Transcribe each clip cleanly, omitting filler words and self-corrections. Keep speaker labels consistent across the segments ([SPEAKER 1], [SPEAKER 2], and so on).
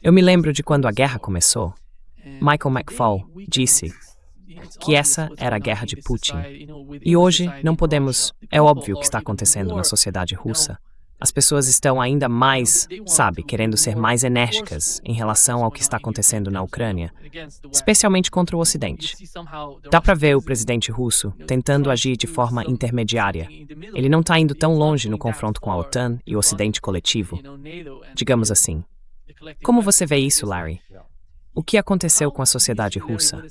[SPEAKER 1] Eu me lembro de quando a guerra começou. Michael McFaul disse que essa era a guerra de Putin. E hoje não podemos. É óbvio o que está acontecendo na sociedade russa. As pessoas estão ainda mais, querendo ser mais enérgicas em relação ao que está acontecendo na Ucrânia, especialmente contra o Ocidente. Dá para ver o presidente russo tentando agir de forma intermediária. Ele não está indo tão longe no confronto com a OTAN e o Ocidente coletivo, digamos assim. Como você vê isso, Larry? O que aconteceu com a sociedade russa?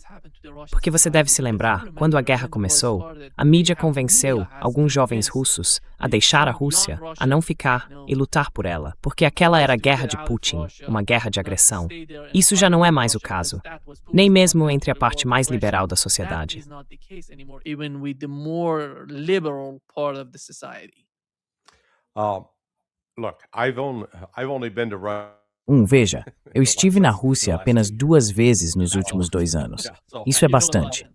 [SPEAKER 1] Porque você deve se lembrar, quando a guerra começou, a mídia convenceu alguns jovens russos a deixar a Rússia, a não ficar e lutar por ela, porque aquela era a guerra de Putin, uma guerra de agressão. Isso já não é mais o caso, nem mesmo entre a parte mais liberal da sociedade.
[SPEAKER 2] Look, I've only been to Russia.
[SPEAKER 3] Veja, eu estive na Rússia apenas 2 vezes nos últimos 2 anos. Isso é bastante.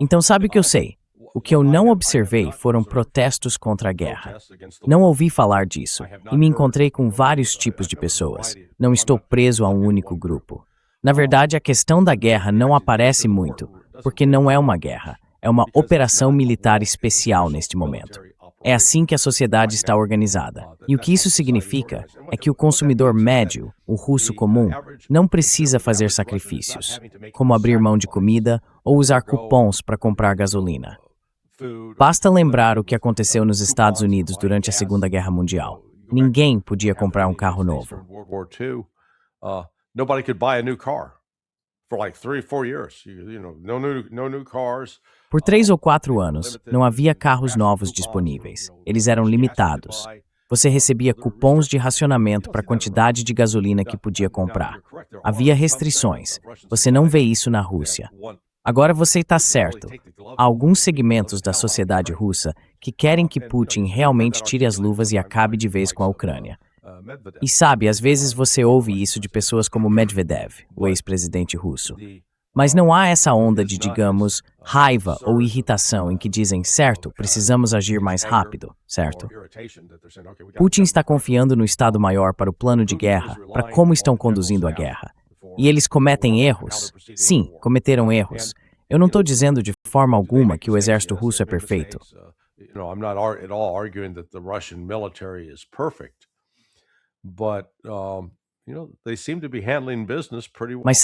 [SPEAKER 3] Então sabe o que eu sei? O que eu não observei foram protestos contra a guerra. Não ouvi falar disso, e me encontrei com vários tipos de pessoas. Não estou preso a um único grupo. Na verdade, a questão da guerra não aparece muito, porque não é uma guerra, é uma operação militar especial neste momento. É assim que a sociedade está organizada. E o que isso significa é que o consumidor médio, o russo comum, não precisa fazer sacrifícios, como abrir mão de comida ou usar cupons para comprar gasolina. Basta lembrar o que aconteceu nos Estados Unidos durante a Segunda Guerra Mundial. Ninguém podia comprar um carro novo.
[SPEAKER 2] Nobody could buy a new car for like 3 or 4 years. No new cars.
[SPEAKER 3] Por 3 ou 4 anos, não havia carros novos disponíveis. Eles eram limitados. Você recebia cupons de racionamento para a quantidade de gasolina que podia comprar. Havia restrições. Você não vê isso na Rússia. Agora você está certo. Há alguns segmentos da sociedade russa que querem que Putin realmente tire as luvas e acabe de vez com a Ucrânia. E às vezes você ouve isso de pessoas como Medvedev, o ex-presidente russo. Mas não há essa onda de, digamos, raiva ou irritação em que dizem, certo, precisamos agir mais rápido, certo? Putin está confiando no Estado-Maior para o plano de guerra, para como estão conduzindo a guerra. E eles cometem erros? Sim, cometeram erros. Eu não estou dizendo de forma alguma que o exército russo é perfeito.
[SPEAKER 2] I'm not at all arguing that the Russian military is perfect. But, they seem to be handling business pretty well.
[SPEAKER 3] Mas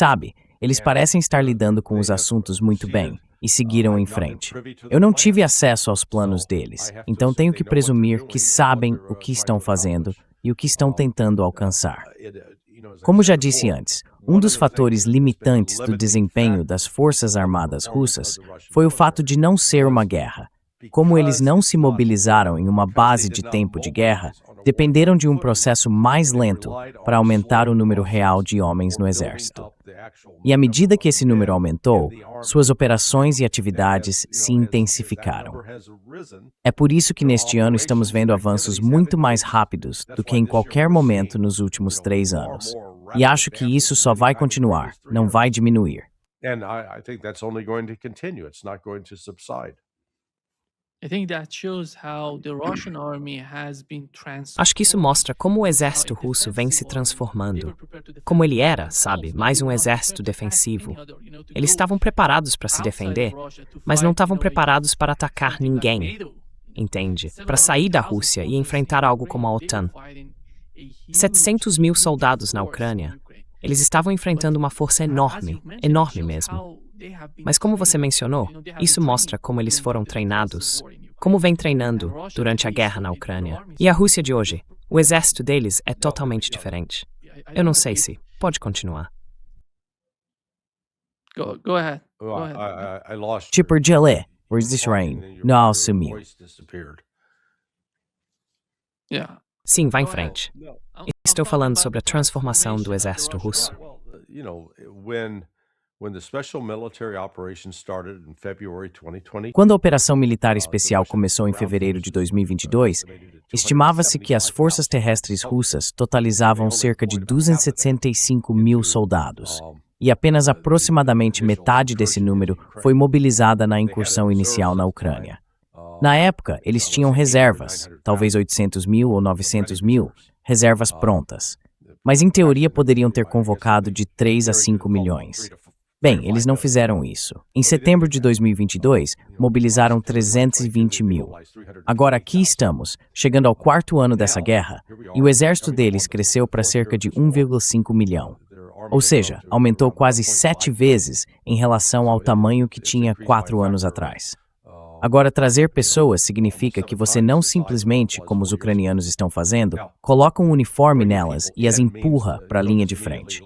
[SPEAKER 3] eles parecem estar lidando com os assuntos muito bem e seguiram em frente. Eu não tive acesso aos planos deles, então tenho que presumir que sabem o que estão fazendo e o que estão tentando alcançar. Como já disse antes, um dos fatores limitantes do desempenho das Forças Armadas russas foi o fato de não ser uma guerra. Como eles não se mobilizaram em uma base de tempo de guerra, dependeram de um processo mais lento para aumentar o número real de homens no exército. E à medida que esse número aumentou, suas operações e atividades se intensificaram. É por isso que neste ano estamos vendo avanços muito mais rápidos do que em qualquer momento nos últimos 3 anos. E acho que isso só vai continuar, não vai diminuir.
[SPEAKER 2] And I think that's only going to continue. It's not going to subside.
[SPEAKER 1] Acho que isso mostra como o exército russo vem se transformando. Como ele era, mais um exército defensivo. Eles estavam preparados para se defender, mas não estavam preparados para atacar ninguém. Entende? Para sair da Rússia e enfrentar algo como a OTAN. 700 mil soldados na Ucrânia. Eles estavam enfrentando uma força enorme, enorme mesmo. Mas como você mencionou, isso mostra como eles foram treinados, como vem treinando durante a guerra na Ucrânia. E a Rússia de hoje, o exército deles é totalmente diferente. Eu não sei se pode continuar.
[SPEAKER 4] Go ahead.
[SPEAKER 2] I lost
[SPEAKER 3] Tipo gelé, where's this rain? Não, sumiu.
[SPEAKER 1] Sim, vá em frente. Estou falando sobre a transformação do exército russo.
[SPEAKER 3] Quando a Operação Militar Especial começou em fevereiro de 2022, estimava-se que as forças terrestres russas totalizavam cerca de 275 mil soldados, e apenas aproximadamente metade desse número foi mobilizada na incursão inicial na Ucrânia. Na época, eles tinham reservas, talvez 800 mil ou 900 mil, reservas prontas. Mas em teoria poderiam ter convocado de 3 a 5 milhões. Bem, eles não fizeram isso. Em setembro de 2022, mobilizaram 320 mil. Agora aqui estamos, chegando ao 4º ano dessa guerra, e o exército deles cresceu para cerca de 1,5 milhão. Ou seja, aumentou quase 7 vezes em relação ao tamanho que tinha 4 anos atrás. Agora, trazer pessoas significa que você não simplesmente, como os ucranianos estão fazendo, coloca um uniforme nelas e as empurra para a linha de frente.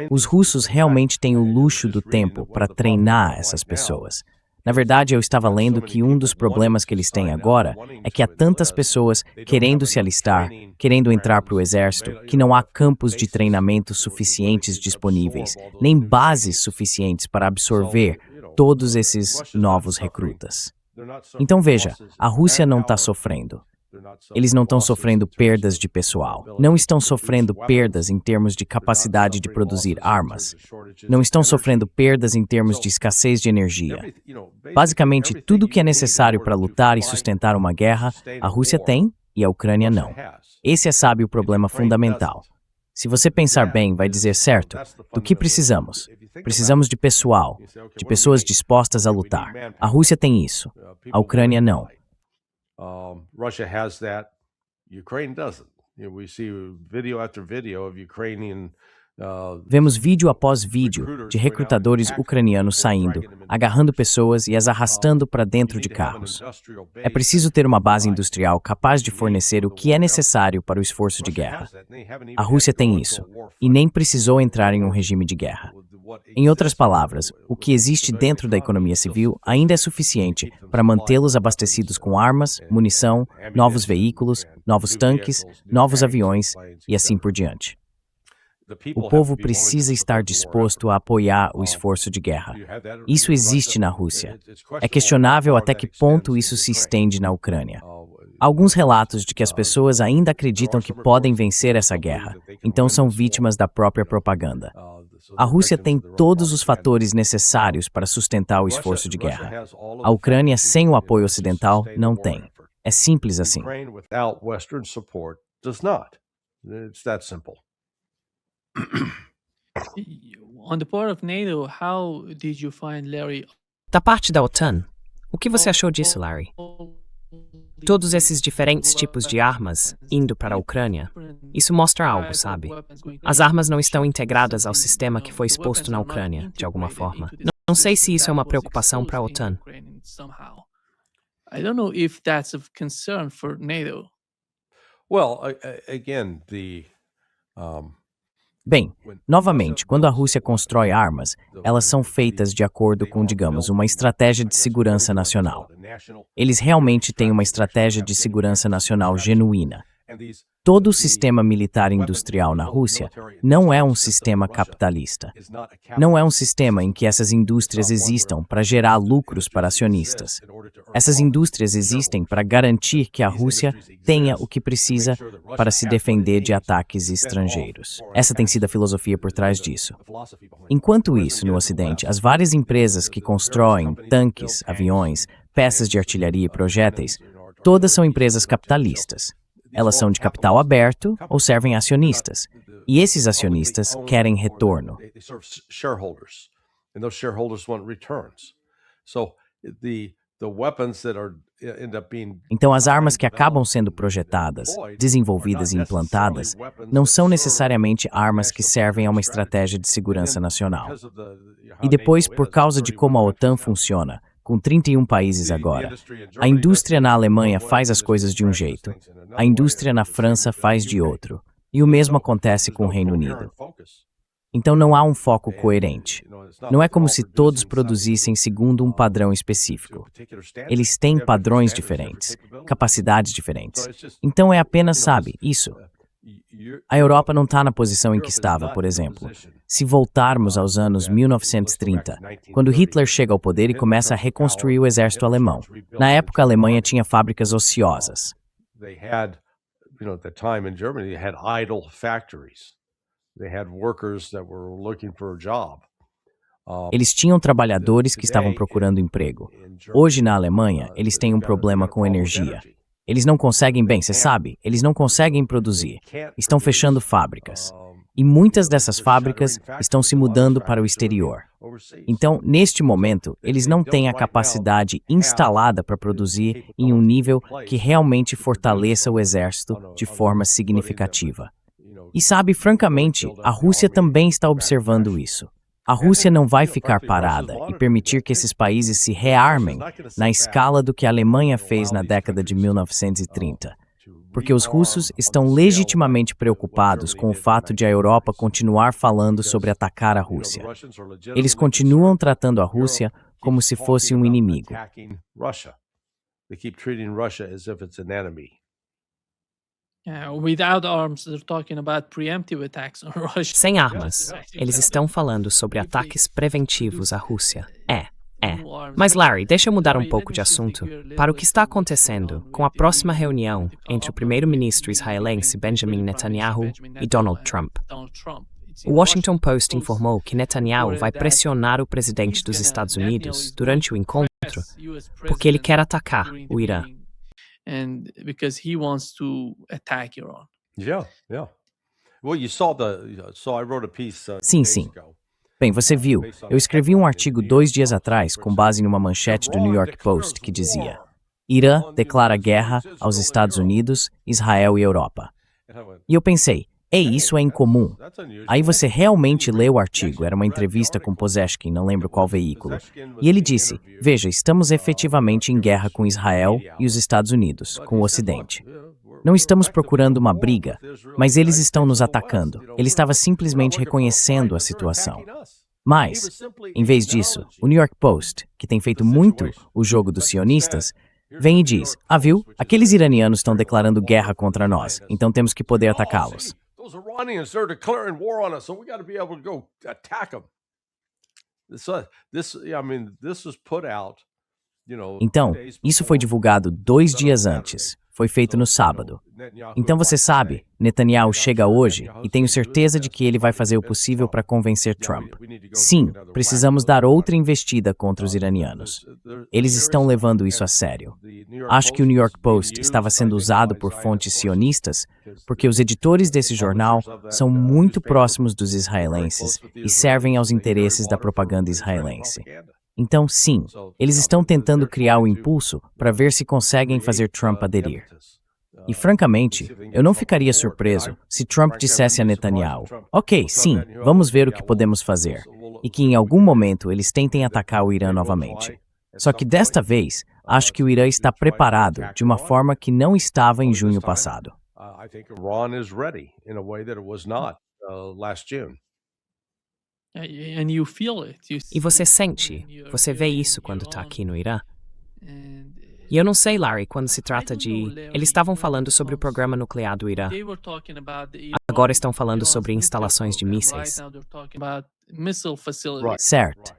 [SPEAKER 3] Os russos realmente têm o luxo do tempo para treinar essas pessoas. Na verdade, eu estava lendo que um dos problemas que eles têm agora é que há tantas pessoas querendo se alistar, querendo entrar para o exército, que não há campos de treinamento suficientes disponíveis, nem bases suficientes para absorver todos esses novos recrutas. Então veja, a Rússia não está sofrendo. Eles não estão sofrendo perdas de pessoal. Não estão sofrendo perdas em termos de capacidade de produzir armas. Não estão sofrendo perdas em termos de escassez de energia. Basicamente, tudo o que é necessário para lutar e sustentar uma guerra, a Rússia tem e a Ucrânia não. Esse é, sabe, o problema fundamental. Se você pensar bem, vai dizer certo, do que precisamos? Precisamos de pessoal, de pessoas dispostas a lutar. A Rússia tem isso, a Ucrânia não.
[SPEAKER 2] Russia has that. Ukraine doesn't. We see video after video of Ukrainian.
[SPEAKER 3] Vemos vídeo após vídeo de recrutadores ucranianos saindo, agarrando pessoas e as arrastando para dentro de carros. É preciso ter uma base industrial capaz de fornecer o que é necessário para o esforço de guerra. A Rússia tem isso, e nem precisou entrar em um regime de guerra. Em outras palavras, o que existe dentro da economia civil ainda é suficiente para mantê-los abastecidos com armas, munição, novos veículos, novos tanques, novos aviões e assim por diante. O povo precisa estar disposto a apoiar o esforço de guerra. Isso existe na Rússia. É questionável até que ponto isso se estende na Ucrânia. Há alguns relatos de que as pessoas ainda acreditam que podem vencer essa guerra, então são vítimas da própria propaganda. A Rússia tem todos os fatores necessários para sustentar o esforço de guerra. A Ucrânia, sem o apoio ocidental, não tem. É simples assim.
[SPEAKER 4] On the part of NATO, how did you find Larry?
[SPEAKER 1] Da parte da OTAN, o que você achou disso, Larry? Todos esses diferentes tipos de armas indo para a Ucrânia, isso mostra algo, sabe? As armas não estão integradas ao sistema que foi exposto na Ucrânia, de alguma forma. Não sei se isso é uma preocupação para a OTAN.
[SPEAKER 4] I don't know if that's of concern for NATO.
[SPEAKER 2] Well, again,
[SPEAKER 3] Bem, novamente, quando a Rússia constrói armas, elas são feitas de acordo com, digamos, uma estratégia de segurança nacional. Eles realmente têm uma estratégia de segurança nacional genuína. Todo o sistema militar industrial na Rússia não é um sistema capitalista. Não é um sistema em que essas indústrias existam para gerar lucros para acionistas. Essas indústrias existem para garantir que a Rússia tenha o que precisa para se defender de ataques estrangeiros. Essa tem sido a filosofia por trás disso. Enquanto isso, no Ocidente, as várias empresas que constroem tanques, aviões, peças de artilharia e projéteis, todas são empresas capitalistas. Elas são de capital aberto ou servem acionistas. E esses acionistas querem retorno. Então, as armas que acabam sendo projetadas, desenvolvidas e implantadas não são necessariamente armas que servem a uma estratégia de segurança nacional. E depois, por causa de como a OTAN funciona, com 31 países agora, a indústria na Alemanha faz as coisas de um jeito, a indústria na França faz de outro, e o mesmo acontece com o Reino Unido. Então não há um foco coerente. Não é como se todos produzissem segundo um padrão específico. Eles têm padrões diferentes, capacidades diferentes. Então é apenas, sabe, isso. A Europa não está na posição em que estava, por exemplo. Se voltarmos aos anos 1930, quando Hitler chega ao poder e começa a reconstruir o exército alemão. Na época, a Alemanha tinha fábricas ociosas.
[SPEAKER 2] They had workers that were looking for a job.
[SPEAKER 3] Eles tinham trabalhadores que estavam procurando emprego. Hoje, na Alemanha, eles têm um problema com energia. Eles não conseguem, bem, você sabe, eles não conseguem produzir. Estão fechando fábricas. E muitas dessas fábricas estão se mudando para o exterior. Então, neste momento, eles não têm a capacidade instalada para produzir em um nível que realmente fortaleça o exército de forma significativa. E sabe, francamente, a Rússia também está observando isso. A Rússia não vai ficar parada e permitir que esses países se rearmem na escala do que a Alemanha fez na década de 1930. Porque os russos estão legitimamente preocupados com o fato de a Europa continuar falando sobre atacar a Rússia. Eles continuam tratando a Rússia como se fosse um inimigo.
[SPEAKER 4] Without arms, they're talking about preemptive attacks on Russia.
[SPEAKER 1] Sem armas, eles estão falando sobre ataques preventivos à Rússia. É. Mas Larry, deixa eu mudar um pouco de assunto para o que está acontecendo com a próxima reunião entre o primeiro-ministro israelense Benjamin Netanyahu e Donald Trump. O Washington Post informou que Netanyahu vai pressionar o presidente dos Estados Unidos durante o encontro porque ele quer atacar o Irã.
[SPEAKER 4] And because he wants to attack Iran.
[SPEAKER 2] Yeah. Well, you saw I wrote a piece.
[SPEAKER 3] Sim. Bem, você viu, eu escrevi um artigo 2 dias atrás com base numa manchete do New York Post que dizia: Irã declara guerra aos Estados Unidos, Israel e Europa. E eu pensei, ei, isso é incomum. Aí você realmente leu o artigo, era uma entrevista com Pozeshkin, não lembro qual veículo. E ele disse, veja, estamos efetivamente em guerra com Israel e os Estados Unidos, com o Ocidente. Não estamos procurando uma briga, mas eles estão nos atacando. Ele estava simplesmente reconhecendo a situação. Mas, em vez disso, o New York Post, que tem feito muito o jogo dos sionistas, vem e diz, viu, aqueles iranianos estão declarando guerra contra nós, então temos que poder atacá-los.
[SPEAKER 2] Those Iranians, they're declaring war on us, so we got to be able to go attack them. This was put out,
[SPEAKER 3] Então, isso foi divulgado 2 dias antes. Foi feito no sábado. Então você sabe, Netanyahu chega hoje e tenho certeza de que ele vai fazer o possível para convencer Trump. Sim, precisamos dar outra investida contra os iranianos. Eles estão levando isso a sério. Acho que o New York Post estava sendo usado por fontes sionistas porque os editores desse jornal são muito próximos dos israelenses e servem aos interesses da propaganda israelense. Então, sim, eles estão tentando criar o impulso para ver se conseguem fazer Trump aderir. E, francamente, eu não ficaria surpreso se Trump dissesse a Netanyahu, ok, sim, vamos ver o que podemos fazer, e que em algum momento eles tentem atacar o Irã novamente. Só que desta vez, acho que o Irã está preparado de uma forma que não estava em junho passado.
[SPEAKER 4] And you feel it.
[SPEAKER 1] E você sente, você vê isso quando está aqui no Irã. E eu não sei, Larry, quando se trata de... Eles estavam falando sobre o programa nuclear do Irã. Agora estão falando sobre instalações de mísseis.
[SPEAKER 3] Certo.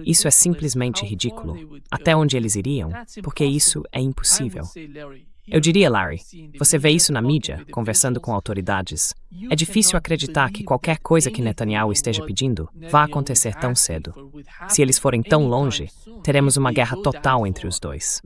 [SPEAKER 1] Isso é simplesmente ridículo. Até onde eles iriam? Porque isso é impossível. Eu diria, Larry, você vê isso na mídia, conversando com autoridades. É difícil acreditar que qualquer coisa que Netanyahu esteja pedindo vá acontecer tão cedo. Se eles forem tão longe, teremos uma guerra total entre os dois.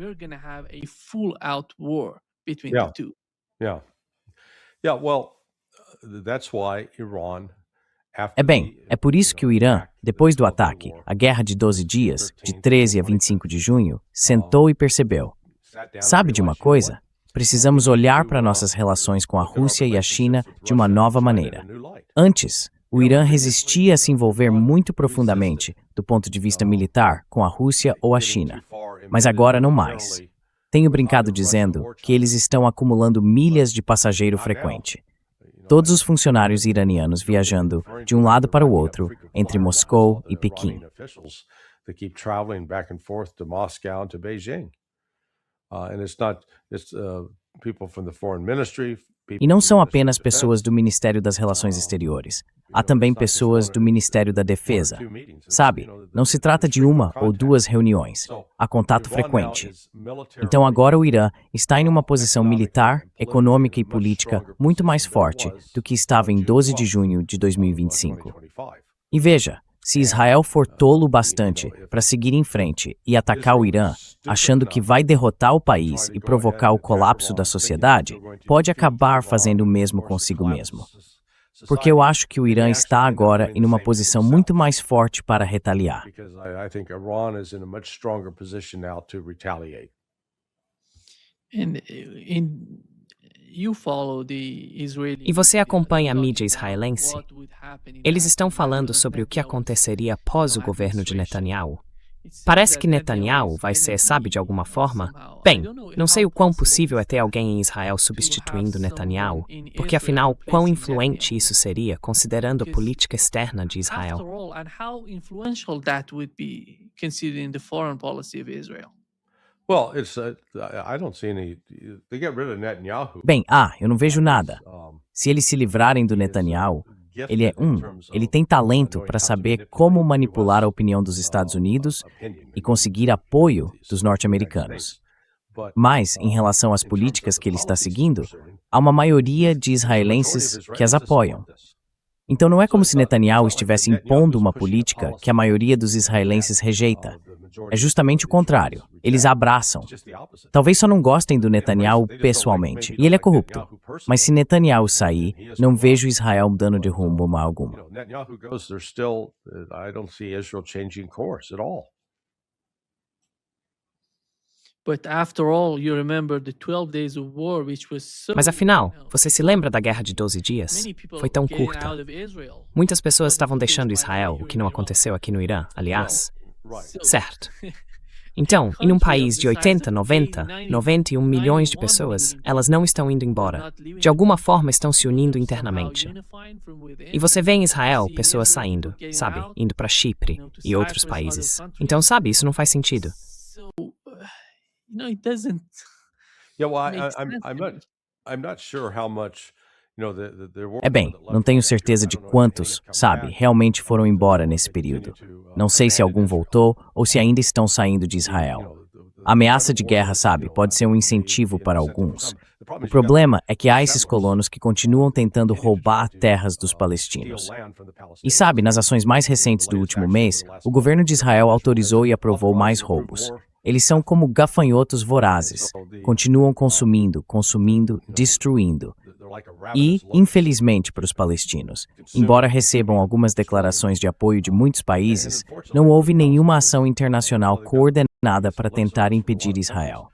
[SPEAKER 3] É por isso que o Irã, depois do ataque, a guerra de 12 dias, de 13 a 25 de junho, sentou e percebeu. Sabe de uma coisa? Precisamos olhar para nossas relações com a Rússia e a China de uma nova maneira. Antes, o Irã resistia a se envolver muito profundamente, do ponto de vista militar, com a Rússia ou a China. Mas agora não mais. Tenho brincado dizendo que eles estão acumulando milhas de passageiro frequente. Todos os funcionários iranianos viajando de um lado para o outro, entre Moscou e Pequim. E não são apenas pessoas do Ministério das Relações Exteriores. Há também pessoas do Ministério da Defesa. Sabe, não se trata de uma ou duas reuniões. Há contato frequente. Então agora o Irã está em uma posição militar, econômica e política muito mais forte do que estava em 12 de junho de 2025. E veja, se Israel for tolo bastante para seguir em frente e atacar o Irã, achando que vai derrotar o país e provocar o colapso da sociedade, pode acabar fazendo o mesmo consigo mesmo. Porque eu acho que o Irã está agora em uma posição muito mais forte para retaliar.
[SPEAKER 1] E você acompanha a mídia israelense? Eles estão falando sobre o que aconteceria após o governo de Netanyahu. Parece que Netanyahu vai ser, sabe, de alguma forma? Bem, não sei o quão possível é ter alguém em Israel substituindo Netanyahu, porque afinal, quão influente isso seria, considerando a política externa de Israel.
[SPEAKER 3] Bem, eu não vejo nada. Se eles se livrarem do Netanyahu, ele tem talento para saber como manipular a opinião dos Estados Unidos e conseguir apoio dos norte-americanos. Mas, em relação às políticas que ele está seguindo, há uma maioria de israelenses que as apoiam. Então não é como se Netanyahu estivesse impondo uma política que a maioria dos israelenses rejeita. É justamente o contrário. Eles a abraçam. Talvez só não gostem do Netanyahu pessoalmente, e ele é corrupto. Mas se Netanyahu sair, não vejo Israel mudando de rumo a alguma.
[SPEAKER 1] Mas afinal, você se lembra da Guerra de 12 dias? Foi tão curta. Muitas pessoas estavam deixando Israel, o que não aconteceu aqui no Irã, aliás. Certo. Então, em um país de 80, 90, 91 milhões de pessoas, elas não estão indo embora. De alguma forma estão se unindo internamente. E você vê em Israel pessoas saindo, sabe, indo para Chipre e outros países. Então, sabe, isso não faz sentido.
[SPEAKER 3] Bem, não tenho certeza de quantos, sabe, realmente foram embora nesse período. Não sei se algum voltou ou se ainda estão saindo de Israel. A ameaça de guerra, sabe, pode ser um incentivo para alguns. O problema é que há esses colonos que continuam tentando roubar terras dos palestinos. E sabe, nas ações mais recentes do último mês, o governo de Israel autorizou e aprovou mais roubos. Eles são como gafanhotos vorazes. Continuam consumindo, destruindo. E, infelizmente para os palestinos, embora recebam algumas declarações de apoio de muitos países, não houve nenhuma ação internacional coordenada para tentar impedir Israel.